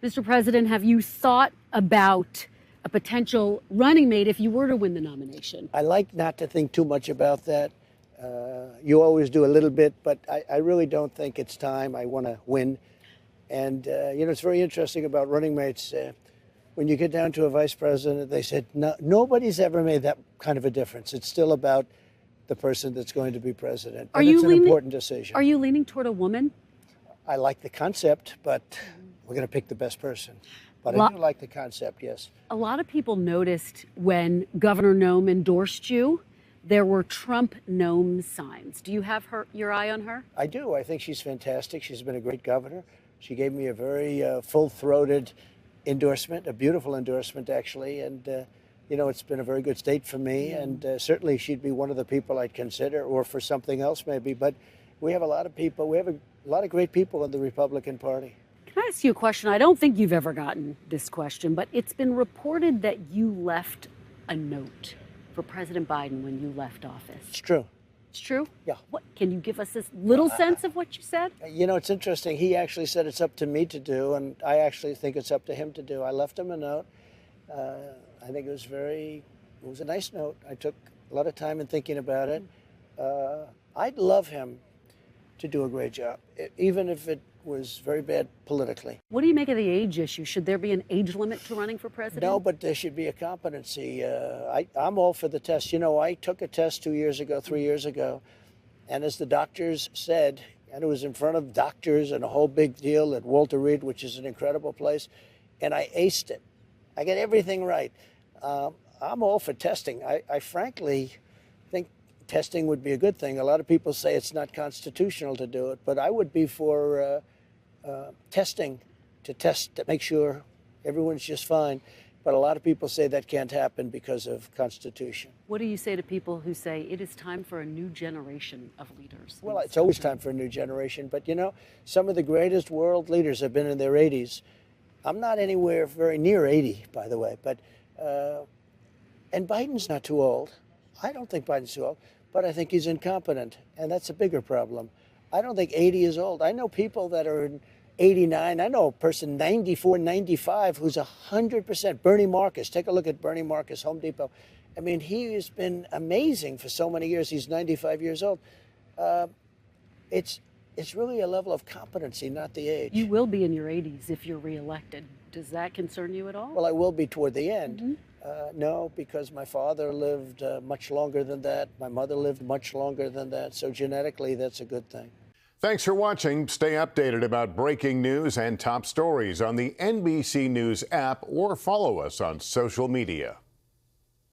Mr. President, have you thought about a potential running mate if you were to win the nomination? I like not to think too much about that. You always do a little bit, but I really don't think it's time. I want to win. And, it's very interesting about running mates. When you get down to a vice president, they said, no, nobody's ever made that kind of a difference. It's still about the person that's going to be president. And it's an important decision. Are you leaning toward a woman? I like the concept, but we're going to pick the best person. But I do like the concept, yes. A lot of people noticed when Governor Noem endorsed you, there were Trump Noem signs. Do you have your eye on her? I do. I think she's fantastic. She's been a great governor. She gave me a very full-throated endorsement, a beautiful endorsement, actually. And, it's been a very good state for me. And certainly she'd be one of the people I'd consider, or for something else maybe. But we have a lot of people. We have a lot of great people in the Republican Party. Can I ask you a question? I don't think you've ever gotten this question, but it's been reported that you left a note for President Biden when you left office. It's true. It's true? Yeah. What, can you give us this little sense of what you said? It's interesting. He actually said it's up to me to do, and I actually think it's up to him to do. I left him a note. I think it was a nice note. I took a lot of time in thinking about it. I'd love him to do a great job, even if it was very bad politically. What do you make of the age issue? Should there be an age limit to running for president? No, but there should be a competency. I'm all for the test. I took a test 3 years ago, and as the doctors said, and it was in front of doctors and a whole big deal at Walter Reed, which is an incredible place, and I aced it. I got everything right. I'm all for testing. I frankly think testing would be a good thing. A lot of people say it's not constitutional to do it, but I would be for testing to make sure everyone's just fine. But a lot of people say that can't happen because of Constitution. What do you say to people who say it is time for a new generation of leaders? Well, it's always time for a new generation. But, some of the greatest world leaders have been in their 80s. I'm not anywhere very near 80, by the way. But and Biden's not too old. I don't think Biden's too old. But I think he's incompetent, and that's a bigger problem. I don't think 80 is old. I know people that are 89. I know a person 94, 95 who's 100%. Bernie Marcus. Take a look at Bernie Marcus, Home Depot. I mean, he has been amazing for so many years. He's 95 years old. It's really a level of competency, not the age. You will be in your 80s if you're reelected. Does that concern you at all? Well, I will be toward the end. No, because my father lived much longer than that. My mother lived much longer than that. So genetically, that's a good thing. Thanks for watching. Stay updated about breaking news and top stories on the NBC News app or follow us on social media.